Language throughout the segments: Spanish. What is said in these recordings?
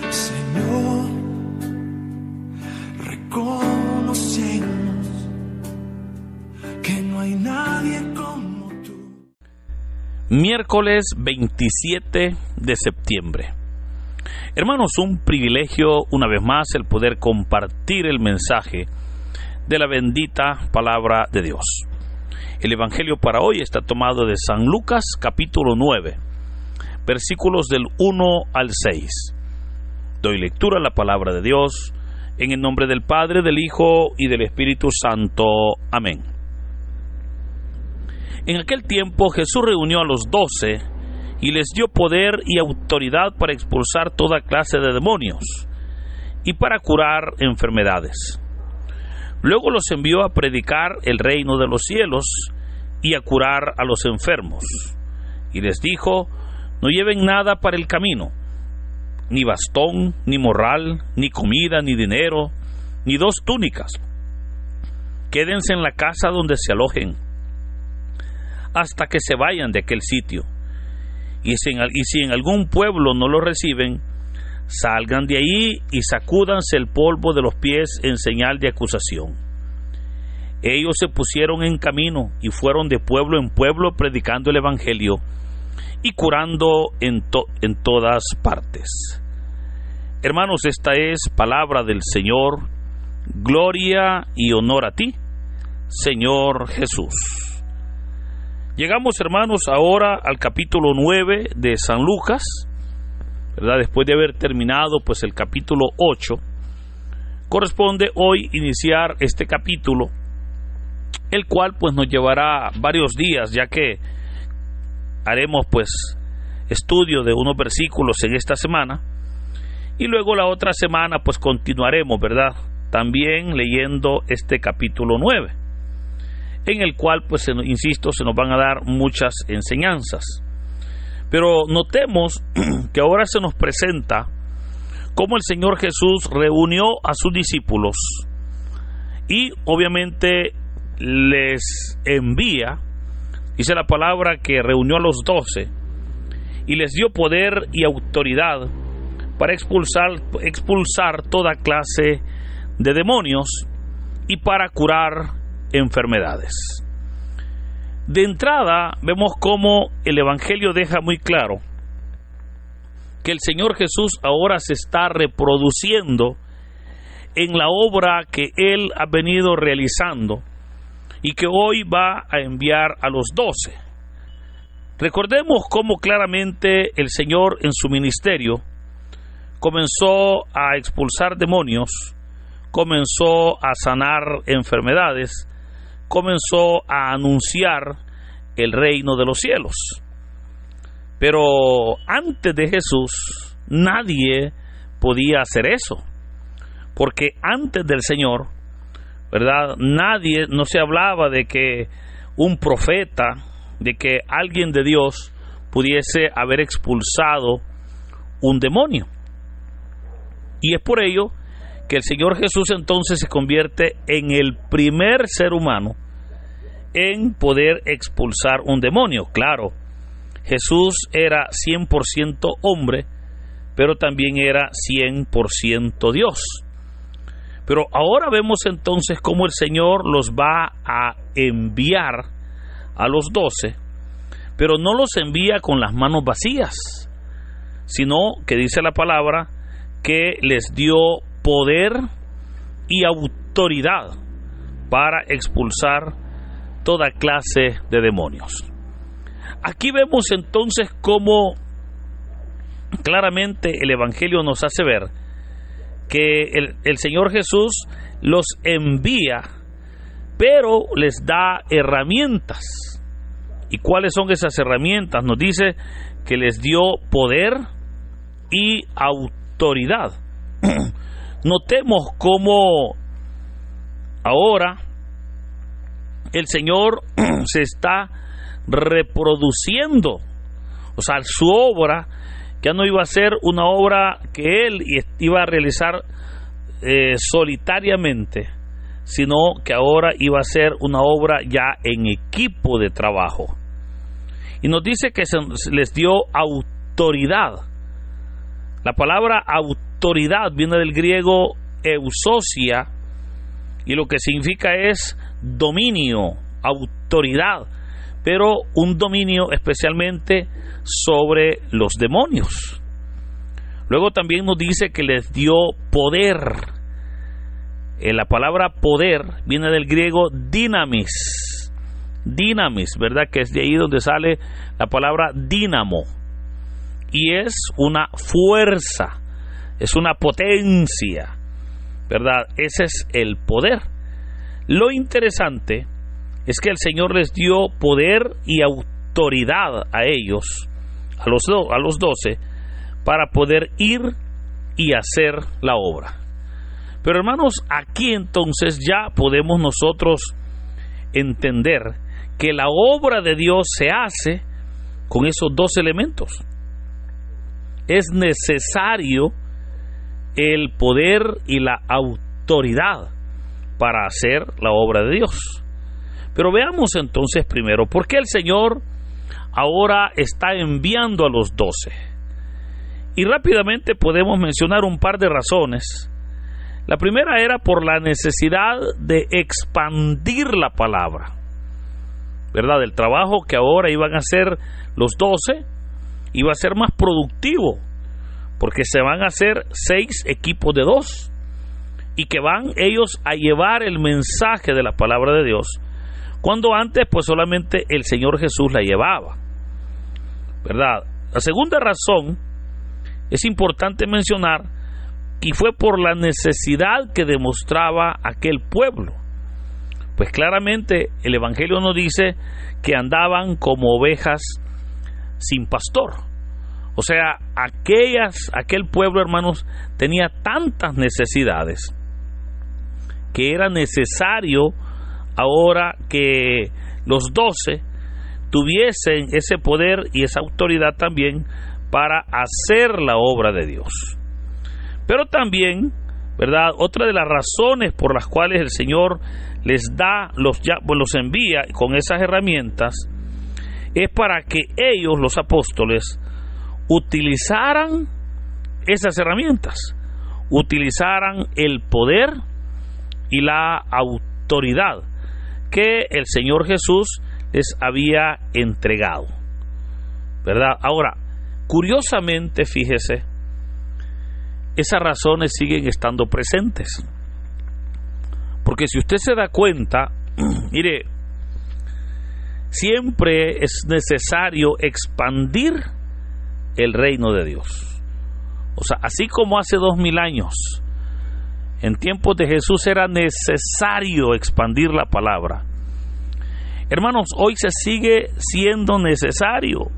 Señor, reconocemos que no hay nadie como tú. Miércoles 27 de septiembre. Hermanos, un privilegio una vez más el poder compartir el mensaje de la bendita palabra de Dios. El evangelio para hoy está tomado de San Lucas capítulo 9, versículos del 1 al 6. Doy lectura a la palabra de Dios en el nombre del Padre, del Hijo y del Espíritu Santo. Amén. En aquel tiempo Jesús reunió a los 12 y les dio poder y autoridad para expulsar toda clase de demonios y para curar enfermedades. Luego los envió a predicar el reino de los cielos y a curar a los enfermos. Y les dijo: no lleven nada para el camino, ni bastón, ni morral, ni comida, ni dinero, ni 2 túnicas. Quédense en la casa donde se alojen, hasta que se vayan de aquel sitio. Y si en algún pueblo no lo reciben, salgan de ahí y sacúdanse el polvo de los pies en señal de acusación. Ellos se pusieron en camino y fueron de pueblo en pueblo predicando el evangelio y curando en todas partes. Hermanos, esta es palabra del Señor. Gloria y honor a ti, Señor Jesús. Llegamos, hermanos, ahora al capítulo 9 de San Lucas, ¿verdad? Después de haber terminado pues el capítulo 8, corresponde hoy iniciar este capítulo, el cual pues nos llevará varios días, ya que haremos pues estudio de unos versículos en esta semana, y luego la otra semana pues continuaremos, ¿verdad?, también leyendo este capítulo 9, en el cual pues insisto, se nos van a dar muchas enseñanzas. Pero notemos que ahora se nos presenta cómo el Señor Jesús reunió a sus discípulos y obviamente les envía. Dice la palabra que reunió a los 12 y les dio poder y autoridad para expulsar toda clase de demonios y para curar enfermedades. De entrada vemos cómo el evangelio deja muy claro que el Señor Jesús ahora se está reproduciendo en la obra que Él ha venido realizando y que hoy va a enviar a los 12. Recordemos cómo claramente el Señor en su ministerio comenzó a expulsar demonios, comenzó a sanar enfermedades, comenzó a anunciar el reino de los cielos. Pero antes de Jesús nadie podía hacer eso, porque antes del Señor, ¿verdad?, no se hablaba de que un profeta, de que alguien de Dios pudiese haber expulsado un demonio. Y es por ello que el Señor Jesús entonces se convierte en el primer ser humano en poder expulsar un demonio. Claro, Jesús era 100% hombre, pero también era 100% Dios. Pero ahora vemos entonces cómo el Señor los va a enviar a los 12, pero no los envía con las manos vacías, sino que dice la palabra que les dio poder y autoridad para expulsar toda clase de demonios. Aquí vemos entonces cómo claramente el evangelio nos hace ver que el Señor Jesús los envía, pero les da herramientas. ¿Y cuáles son esas herramientas? Nos dice que les dio poder y autoridad. Notemos cómo ahora el Señor se está reproduciendo, o sea, su obra ya no iba a ser una obra que Él iba a realizar solitariamente, sino que ahora iba a ser una obra ya en equipo de trabajo. Y nos dice que se les dio autoridad. La palabra autoridad viene del griego eusocia, y lo que significa es dominio, autoridad, pero un dominio especialmente sobre los demonios. Luego también nos dice que les dio poder. La palabra poder viene del griego dinamis, ¿verdad? Que es de ahí donde sale la palabra dínamo, y es una fuerza, es una potencia, ¿verdad? Ese es el poder. Lo interesante es que el Señor les dio poder y autoridad a ellos, a los 12, para poder ir y hacer la obra. Pero hermanos, aquí entonces ya podemos nosotros entender que la obra de Dios se hace con esos dos elementos. Es necesario el poder y la autoridad para hacer la obra de Dios. Pero veamos entonces primero, ¿por qué el Señor ahora está enviando a los 12? Y rápidamente podemos mencionar un par de razones. La primera era por la necesidad de expandir la palabra, ¿verdad? El trabajo que ahora iban a hacer los 12 iba a ser más productivo, porque se van a hacer 6 equipos de 2, y que van ellos a llevar el mensaje de la palabra de Dios, cuando antes pues solamente el Señor Jesús la llevaba, ¿verdad? La segunda razón es importante mencionar, y fue por la necesidad que demostraba aquel pueblo. Pues claramente el Evangelio nos dice que andaban como ovejas sin pastor. O sea, aquel pueblo, hermanos, tenía tantas necesidades que era necesario ahora que los 12 tuviesen ese poder y esa autoridad también para hacer la obra de Dios. Pero también, ¿verdad?, otra de las razones por las cuales el Señor les los envía con esas herramientas es para que ellos, los apóstoles, utilizaran esas herramientas, utilizaran el poder y la autoridad que el Señor Jesús les había entregado, ¿verdad? Ahora, curiosamente, fíjese, esas razones siguen estando presentes, porque si usted se da cuenta, mire, siempre es necesario expandir el reino de Dios. O sea, así como hace 2000 años, en tiempos de Jesús era necesario expandir la palabra. Hermanos, hoy se sigue siendo necesario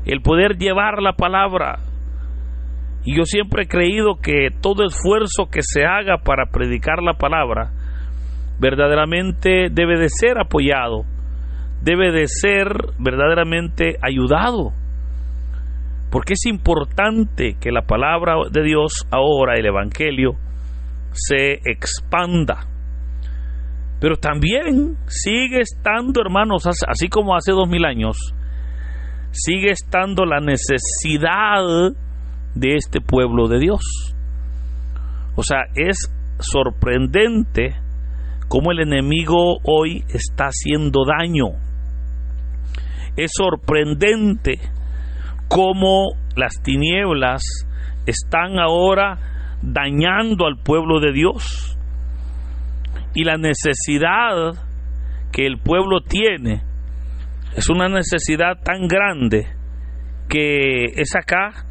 el poder llevar la palabra. Y yo siempre he creído que todo esfuerzo que se haga para predicar la palabra verdaderamente debe de ser apoyado, debe de ser verdaderamente ayudado, porque es importante que la palabra de Dios ahora, el Evangelio, se expanda. Pero también sigue estando, hermanos, así como hace 2000 años, sigue estando la necesidad de este pueblo de Dios. O sea, es sorprendente cómo el enemigo hoy está haciendo daño. Es sorprendente cómo las tinieblas están ahora dañando al pueblo de Dios, y la necesidad que el pueblo tiene es una necesidad tan grande que es acá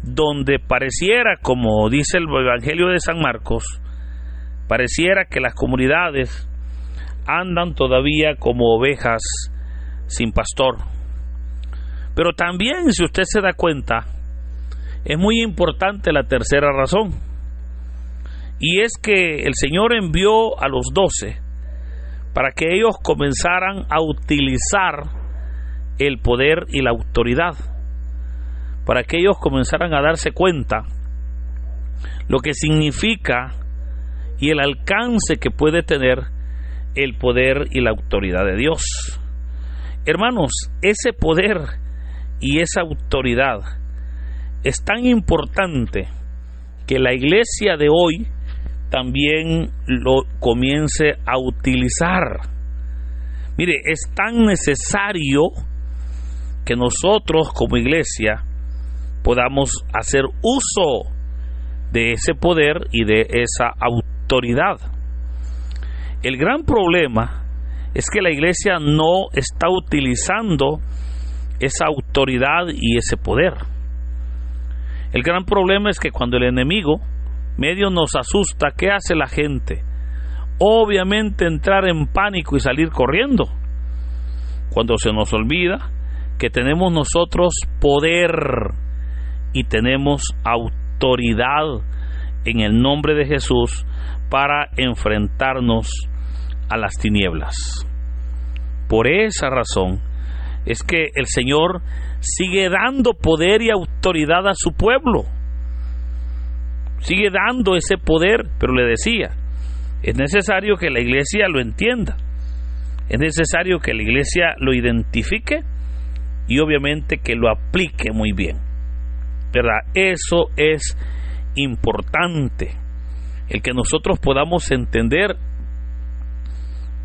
donde pareciera, como dice el Evangelio de San Marcos, pareciera que las comunidades andan todavía como ovejas sin pastor. Pero también, si usted se da cuenta, es muy importante la tercera razón, y es que el Señor envió a los 12 para que ellos comenzaran a utilizar el poder y la autoridad, para que ellos comenzaran a darse cuenta lo que significa y el alcance que puede tener el poder y la autoridad de Dios. Hermanos, ese poder y esa autoridad es tan importante que la iglesia de hoy también lo comience a utilizar. Mire, es tan necesario que nosotros como iglesia podamos hacer uso de ese poder y de esa autoridad. El gran problema es que la iglesia no está utilizando esa autoridad y ese poder. El gran problema es que cuando el enemigo medio nos asusta, ¿qué hace la gente? Obviamente entrar en pánico y salir corriendo, cuando se nos olvida que tenemos nosotros poder y tenemos autoridad en el nombre de Jesús para enfrentarnos a las tinieblas. Por esa razón es que el Señor sigue dando poder y autoridad a su pueblo. Sigue dando ese poder, pero le decía, es necesario que la iglesia lo entienda. Es necesario que la iglesia lo identifique y obviamente que lo aplique muy bien, ¿verdad? Eso es importante, el que nosotros podamos entender.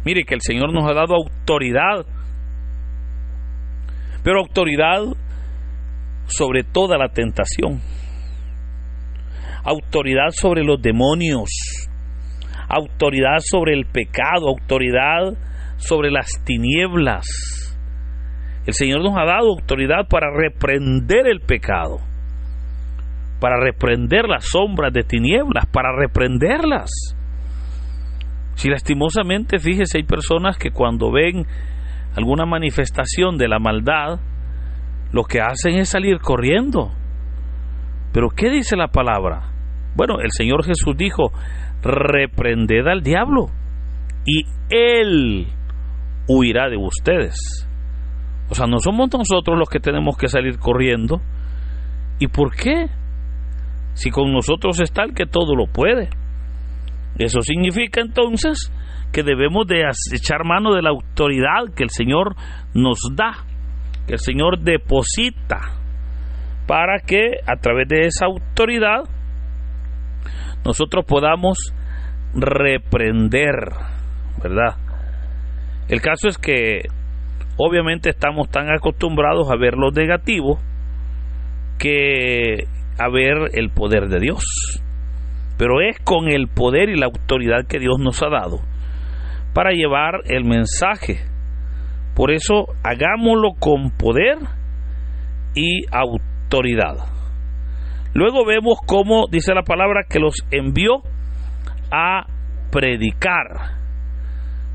Mire, que el Señor nos ha dado autoridad, pero autoridad sobre toda la tentación, autoridad sobre los demonios, autoridad sobre el pecado, autoridad sobre las tinieblas. El Señor nos ha dado autoridad para reprender el pecado, para reprender las sombras de tinieblas, para reprenderlas. Si lastimosamente, fíjese, hay personas que cuando ven alguna manifestación de la maldad, lo que hacen es salir corriendo. Pero ¿qué dice la palabra? Bueno, el Señor Jesús dijo, reprended al diablo y él huirá de ustedes. O sea, no somos nosotros los que tenemos que salir corriendo. ¿Y por qué? Si con nosotros está el que todo lo puede. Eso significa entonces que debemos de echar mano de la autoridad que el Señor nos da, que el Señor deposita, para que a través de esa autoridad nosotros podamos reprender, ¿verdad? El caso es que obviamente estamos tan acostumbrados a ver lo negativo que a ver el poder de Dios. Pero es con el poder y la autoridad que Dios nos ha dado para llevar el mensaje. Por eso hagámoslo con poder y autoridad. Luego vemos cómo dice la palabra que los envió a predicar.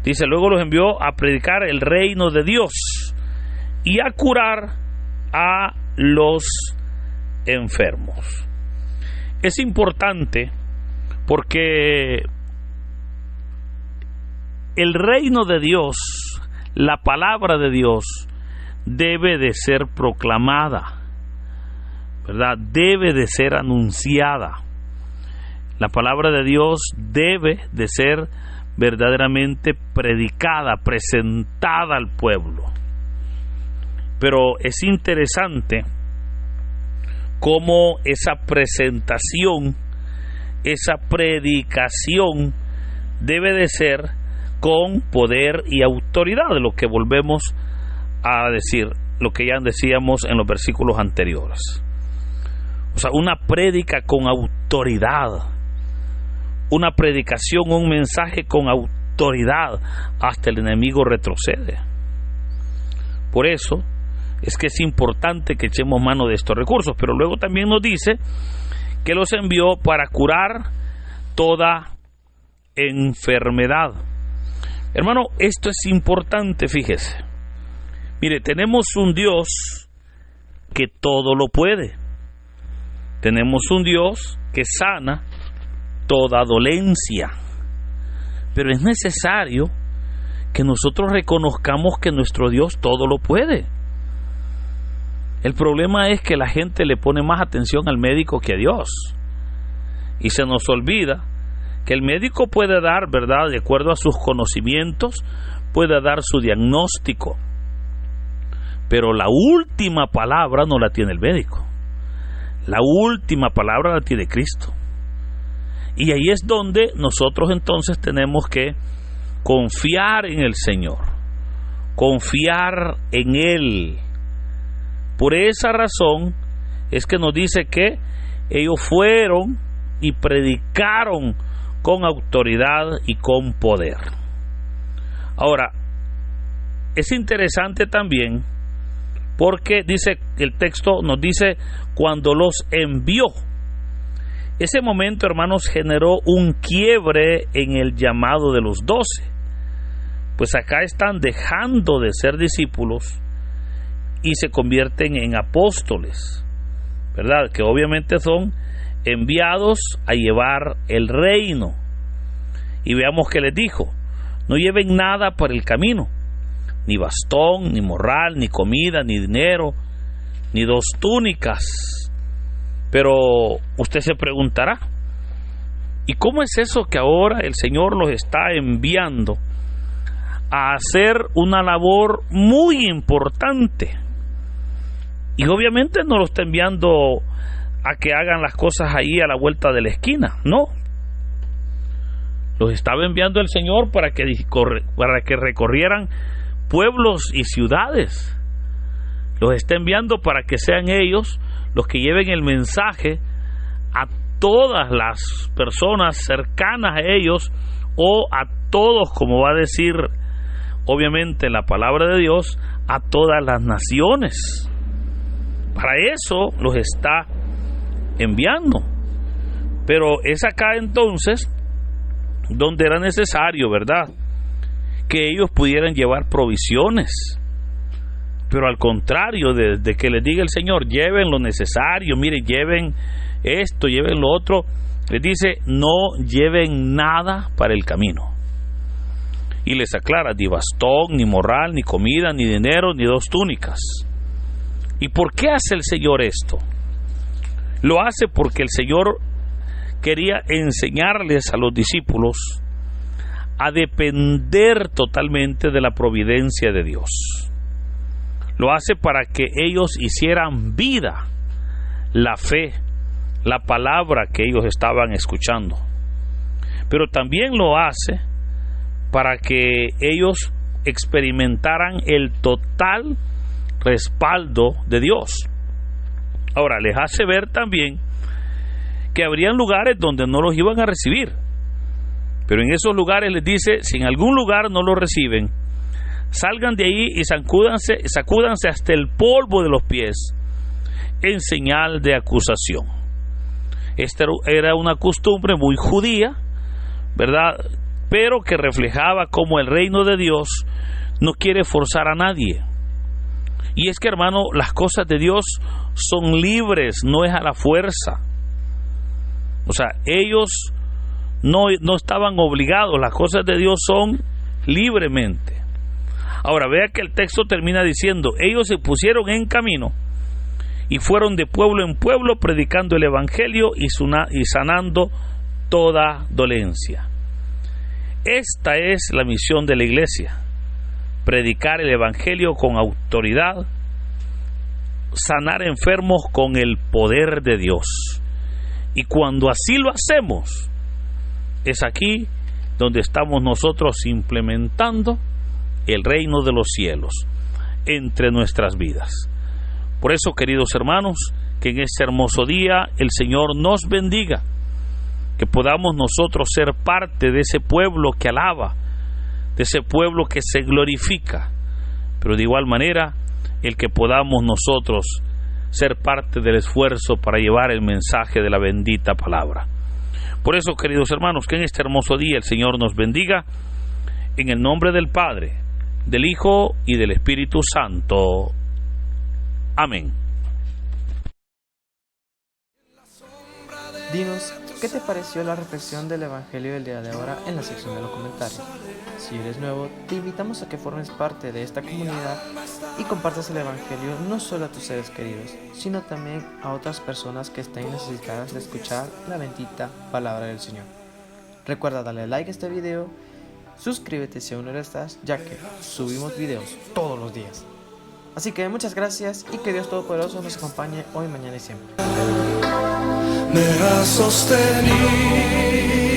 Dice, luego los envió a predicar el reino de Dios y a curar a los enfermos. Es importante porque el reino de Dios, la palabra de Dios, debe de ser proclamada, ¿verdad? Debe de ser anunciada. La palabra de Dios debe de ser verdaderamente predicada, presentada al pueblo. Pero es interesante cómo esa presentación, esa predicación debe de ser con poder y autoridad, de lo que volvemos a decir, lo que ya decíamos en los versículos anteriores. O sea, una prédica con autoridad, una predicación, un mensaje con autoridad, hasta el enemigo retrocede. Por eso es que es importante que echemos mano de estos recursos, pero luego también nos dice que los envió para curar toda enfermedad. Hermano, esto es importante, fíjese. Mire, tenemos un Dios que todo lo puede. Tenemos un Dios que sana toda dolencia. Pero es necesario que nosotros reconozcamos que nuestro Dios todo lo puede. El problema es que la gente le pone más atención al médico que a Dios. Y se nos olvida que el médico puede dar, ¿verdad?, de acuerdo a sus conocimientos, puede dar su diagnóstico. Pero la última palabra no la tiene el médico. La última palabra la tiene Cristo. Y ahí es donde nosotros entonces tenemos que confiar en el Señor, confiar en Él. Por esa razón es que nos dice que ellos fueron y predicaron con autoridad y con poder. Ahora, es interesante también porque dice el texto, nos dice cuando los envió. Ese momento, hermanos, generó un quiebre en el llamado de los 12. Pues acá están dejando de ser discípulos y se convierten en apóstoles, ¿verdad? Que obviamente son enviados a llevar el reino. Y veamos que les dijo: no lleven nada para el camino, ni bastón, ni morral, ni comida, ni dinero, ni 2 túnicas. Pero usted se preguntará, ¿y cómo es eso que ahora el Señor los está enviando a hacer una labor muy importante? Y obviamente no los está enviando a que hagan las cosas ahí a la vuelta de la esquina, no. Los estaba enviando el Señor para que recorrieran pueblos y ciudades. Los está enviando para que sean ellos los que lleven el mensaje a todas las personas cercanas a ellos, o a todos, como va a decir obviamente la palabra de Dios, a todas las naciones. Para eso los está enviando. Pero es acá entonces donde era necesario, ¿verdad?, que ellos pudieran llevar provisiones. Pero al contrario de que les diga el Señor, lleven lo necesario, miren, lleven esto, lleven lo otro, les dice, no lleven nada para el camino. Y les aclara, ni bastón, ni morral, ni comida, ni dinero, ni 2 túnicas. ¿Y por qué hace el Señor esto? Lo hace porque el Señor quería enseñarles a los discípulos a depender totalmente de la providencia de Dios. Lo hace para que ellos hicieran vida la fe, la palabra que ellos estaban escuchando. Pero también lo hace para que ellos experimentaran el total respaldo de Dios. Ahora, les hace ver también que habrían lugares donde no los iban a recibir. Pero en esos lugares les dice, si en algún lugar no los reciben, salgan de ahí y sacúdanse hasta el polvo de los pies en señal de acusación. Esta era una costumbre muy judía, ¿verdad?, pero que reflejaba cómo el reino de Dios no quiere forzar a nadie. Y es que, hermano, las cosas de Dios son libres, no es a la fuerza. O sea, ellos no estaban obligados, las cosas de Dios son libremente. Ahora, vea que el texto termina diciendo, ellos se pusieron en camino y fueron de pueblo en pueblo predicando el evangelio y sanando toda dolencia. Esta es la misión de la iglesia: predicar el evangelio con autoridad, sanar enfermos con el poder de Dios. Y cuando así lo hacemos, es aquí donde estamos nosotros implementando el reino de los cielos entre nuestras vidas. Por eso, queridos hermanos, que en este hermoso día el Señor nos bendiga, que podamos nosotros ser parte de ese pueblo que alaba, de ese pueblo que se glorifica, pero de igual manera el que podamos nosotros ser parte del esfuerzo para llevar el mensaje de la bendita palabra. Por eso, queridos hermanos, que en este hermoso día el Señor nos bendiga, en el nombre del Padre, del Hijo y del Espíritu Santo. Amén. Dinos, ¿qué te pareció la reflexión del Evangelio del día de ahora en la sección de los comentarios? Si eres nuevo, te invitamos a que formes parte de esta comunidad y compartas el Evangelio no solo a tus seres queridos, sino también a otras personas que estén necesitadas de escuchar la bendita palabra del Señor. Recuerda darle like a este video, suscríbete si aún no lo estás, ya que subimos videos todos los días. Así que muchas gracias y que Dios Todopoderoso nos acompañe hoy, mañana y siempre. me has sostenido.